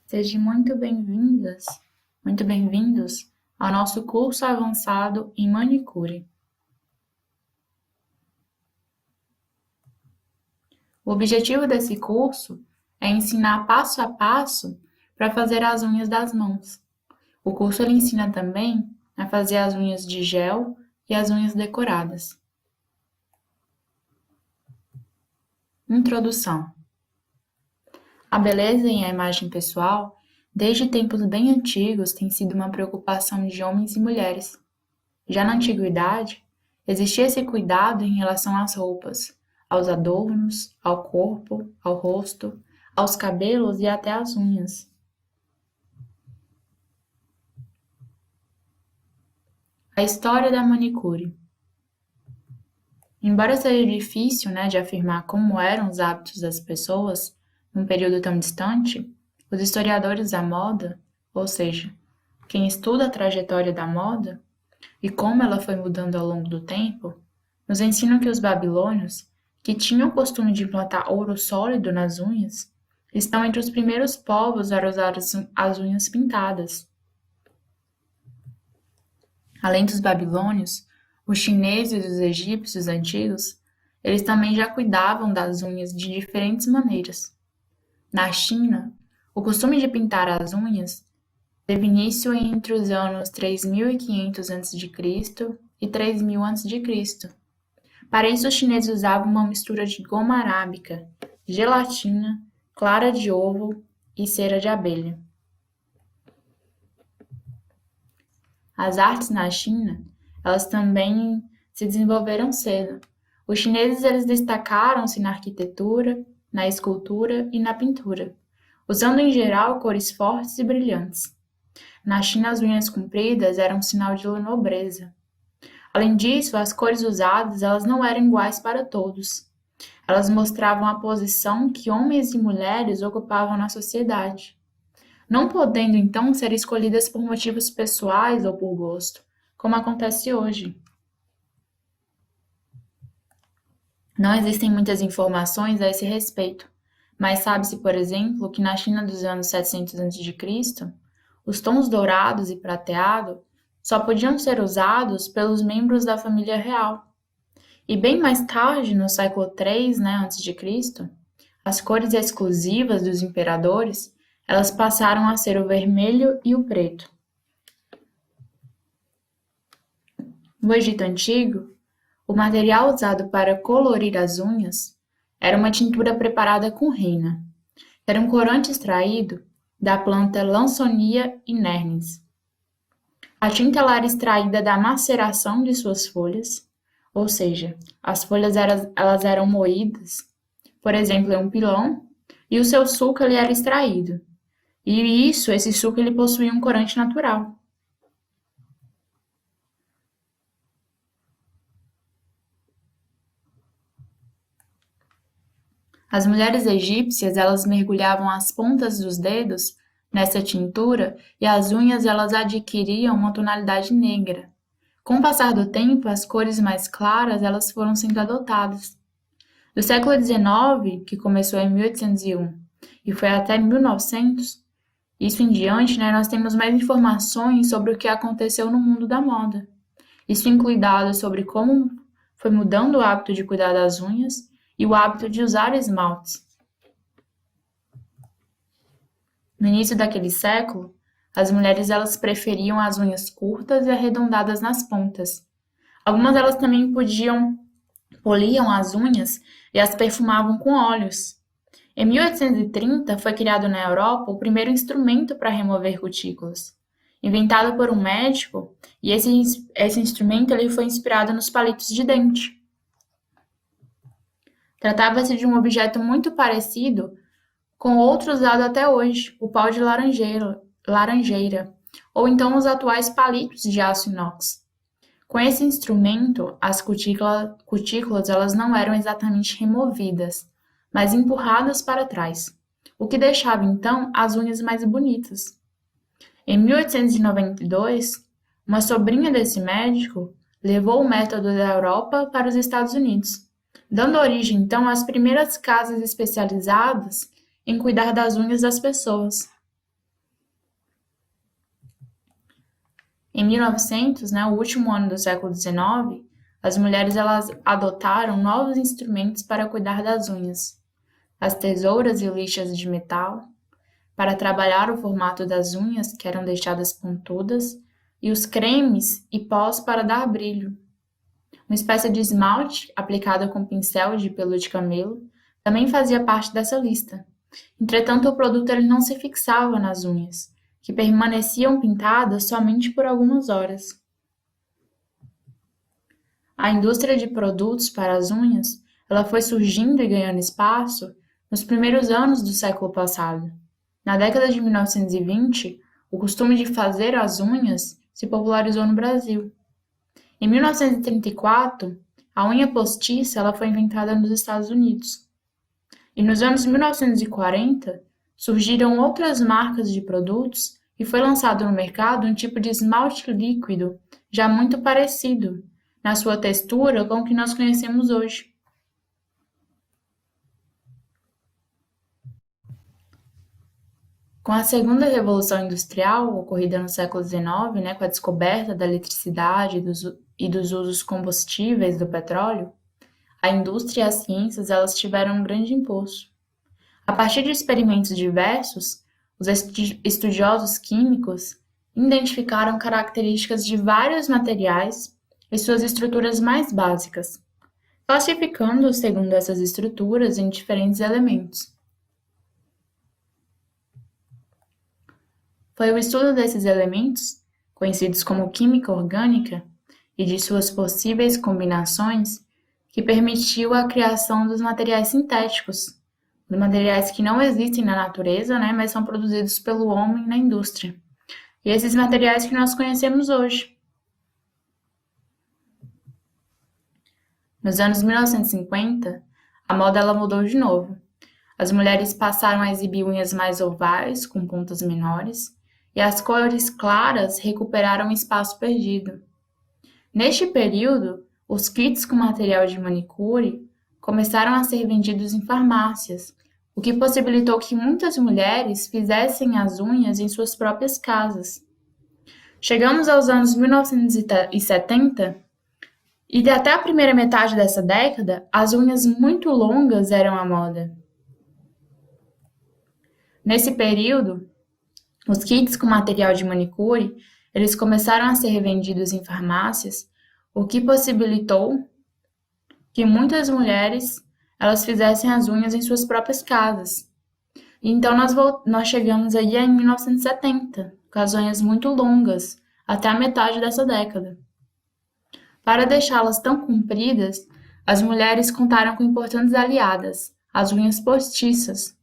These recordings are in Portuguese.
Sejam muito bem-vindos ao nosso curso avançado em manicure. O objetivo desse curso é ensinar passo a passo para fazer as unhas das mãos. O curso ele ensina também a fazer as unhas de gel e as unhas decoradas. Introdução. A beleza e a imagem pessoal, desde tempos bem antigos, tem sido uma preocupação de homens e mulheres. Já na antiguidade, existia esse cuidado em relação às roupas, aos adornos, ao corpo, ao rosto, aos cabelos e até às unhas. A história da manicure. Embora seja difícil, de afirmar como eram os hábitos das pessoas num período tão distante, os historiadores da moda, ou seja, quem estuda a trajetória da moda e como ela foi mudando ao longo do tempo, nos ensinam que os babilônios, que tinham o costume de implantar ouro sólido nas unhas, estão entre os primeiros povos a usar as unhas pintadas. Além dos babilônios, os chineses e os egípcios antigos, eles também já cuidavam das unhas de diferentes maneiras. Na China, o costume de pintar as unhas teve início entre os anos 3500 a.C. e 3000 a.C. Para isso, os chineses usavam uma mistura de goma arábica, gelatina, clara de ovo e cera de abelha. As artes na China, elas também se desenvolveram cedo. Os chineses eles destacaram-se na arquitetura, na escultura e na pintura, usando em geral cores fortes e brilhantes. Na China, as unhas compridas eram um sinal de nobreza. Além disso, as cores usadas elas não eram iguais para todos. Elas mostravam a posição que homens e mulheres ocupavam na sociedade, não podendo então ser escolhidas por motivos pessoais ou por gosto, como acontece hoje. Não existem muitas informações a esse respeito, mas sabe-se, por exemplo, que na China dos anos 700 a.C., os tons dourados e prateado só podiam ser usados pelos membros da família real. E bem mais tarde, no século III, a.C., as cores exclusivas dos imperadores, elas passaram a ser o vermelho e o preto. No Egito Antigo, o material usado para colorir as unhas era uma tintura preparada com rena. Era um corante extraído da planta Lawsonia inernis. A tinta ela era extraída da maceração de suas folhas, ou seja, as folhas elas eram moídas, por exemplo, em um pilão, e o seu suco ele era extraído. E esse suco ele possuía um corante natural. As mulheres egípcias, elas mergulhavam as pontas dos dedos nessa tintura e as unhas elas adquiriam uma tonalidade negra. Com o passar do tempo, as cores mais claras elas foram sendo adotadas. Do século XIX, que começou em 1801 e foi até 1900, isso em diante, nós temos mais informações sobre o que aconteceu no mundo da moda. Isso inclui dados sobre como foi mudando o hábito de cuidar das unhas e o hábito de usar esmaltes. No início daquele século, as mulheres elas preferiam as unhas curtas e arredondadas nas pontas. Algumas delas também poliam as unhas e as perfumavam com óleos. Em 1830 foi criado na Europa o primeiro instrumento para remover cutículas, inventado por um médico, e esse instrumento ele foi inspirado nos palitos de dente. Tratava-se de um objeto muito parecido com outro usado até hoje, o pau de laranjeira, ou então os atuais palitos de aço inox. Com esse instrumento, as cutículas elas não eram exatamente removidas, mas empurradas para trás, o que deixava então as unhas mais bonitas. Em 1892, uma sobrinha desse médico levou o método da Europa para os Estados Unidos, dando origem então às primeiras casas especializadas em cuidar das unhas das pessoas. Em 1900, né, o último ano do século XIX, as mulheres elas adotaram novos instrumentos para cuidar das unhas. As tesouras e lixas de metal, para trabalhar o formato das unhas, que eram deixadas pontudas, e os cremes e pós para dar brilho. Uma espécie de esmalte aplicado com pincel de pelo de camelo também fazia parte dessa lista. Entretanto, o produto ele não se fixava nas unhas, que permaneciam pintadas somente por algumas horas. A indústria de produtos para as unhas, ela foi surgindo e ganhando espaço nos primeiros anos do século passado. Na década de 1920, o costume de fazer as unhas se popularizou no Brasil. Em 1934, a unha postiça ela foi inventada nos Estados Unidos. E nos anos 1940, surgiram outras marcas de produtos e foi lançado no mercado um tipo de esmalte líquido, já muito parecido, na sua textura, com o que nós conhecemos hoje. Com a segunda revolução industrial, ocorrida no século XIX, né, com a descoberta da eletricidade e dos usos combustíveis do petróleo, a indústria e as ciências elas tiveram um grande impulso. A partir de experimentos diversos, os estudiosos químicos identificaram características de vários materiais e suas estruturas mais básicas, classificando-os segundo essas estruturas em diferentes elementos. Foi o estudo desses elementos, conhecidos como química orgânica, e de suas possíveis combinações, que permitiu a criação dos materiais sintéticos, dos materiais que não existem na natureza, né, mas são produzidos pelo homem na indústria. E esses materiais que nós conhecemos hoje. Nos anos 1950, a moda ela mudou de novo. As mulheres passaram a exibir unhas mais ovais, com pontas menores, e as cores claras recuperaram o espaço perdido. Neste período, os kits com material de manicure começaram a ser vendidos em farmácias, o que possibilitou que muitas mulheres fizessem as unhas em suas próprias casas. Chegamos aos anos 1970 e até a primeira metade dessa década, as unhas muito longas eram a moda. Nesse período, os kits com material de manicure, eles começaram a ser vendidos em farmácias, o que possibilitou que muitas mulheres elas fizessem as unhas em suas próprias casas. Então nós chegamos aí em 1970, com as unhas muito longas, até a metade dessa década. Para deixá-las tão compridas, as mulheres contaram com importantes aliadas, as unhas postiças.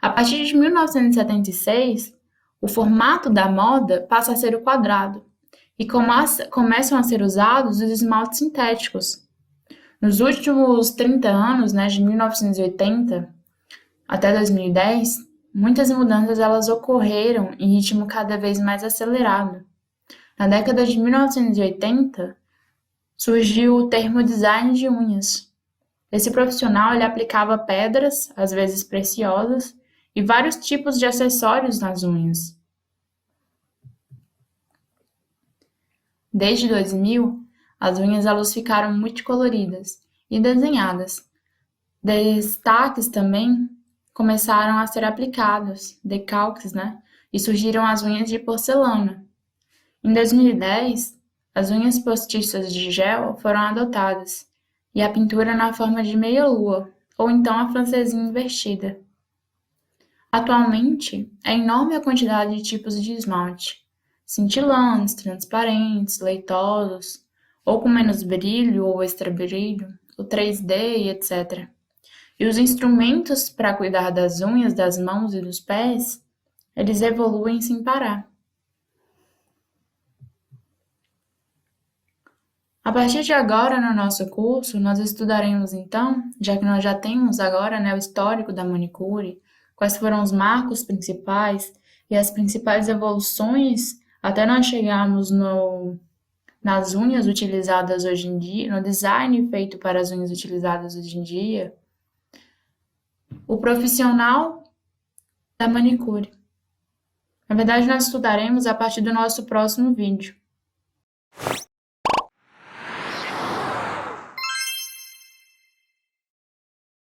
A partir de 1976, o formato da moda passa a ser o quadrado e começam a ser usados os esmaltes sintéticos. Nos últimos 30 anos, né, de 1980 até 2010, muitas mudanças elas ocorreram em ritmo cada vez mais acelerado. Na década de 1980, surgiu o termo design de unhas. Esse profissional ele aplicava pedras, às vezes preciosas, e vários tipos de acessórios nas unhas. Desde 2000, as unhas elas ficaram multicoloridas e desenhadas. Destaques também começaram a ser aplicados, decalques, né? E surgiram as unhas de porcelana. Em 2010, as unhas postiças de gel foram adotadas, e a pintura na forma de meia-lua, ou então a francesinha invertida. Atualmente, é enorme a quantidade de tipos de esmalte, cintilantes, transparentes, leitosos, ou com menos brilho ou extra brilho, o 3D e etc. E os instrumentos para cuidar das unhas, das mãos e dos pés, eles evoluem sem parar. A partir de agora, no nosso curso, nós estudaremos então, já que nós já temos agora, né, o histórico da manicure, quais foram os marcos principais e as principais evoluções até nós chegarmos nas unhas utilizadas hoje em dia, no design feito para as unhas utilizadas hoje em dia, o profissional da manicure. Na verdade, nós estudaremos a partir do nosso próximo vídeo.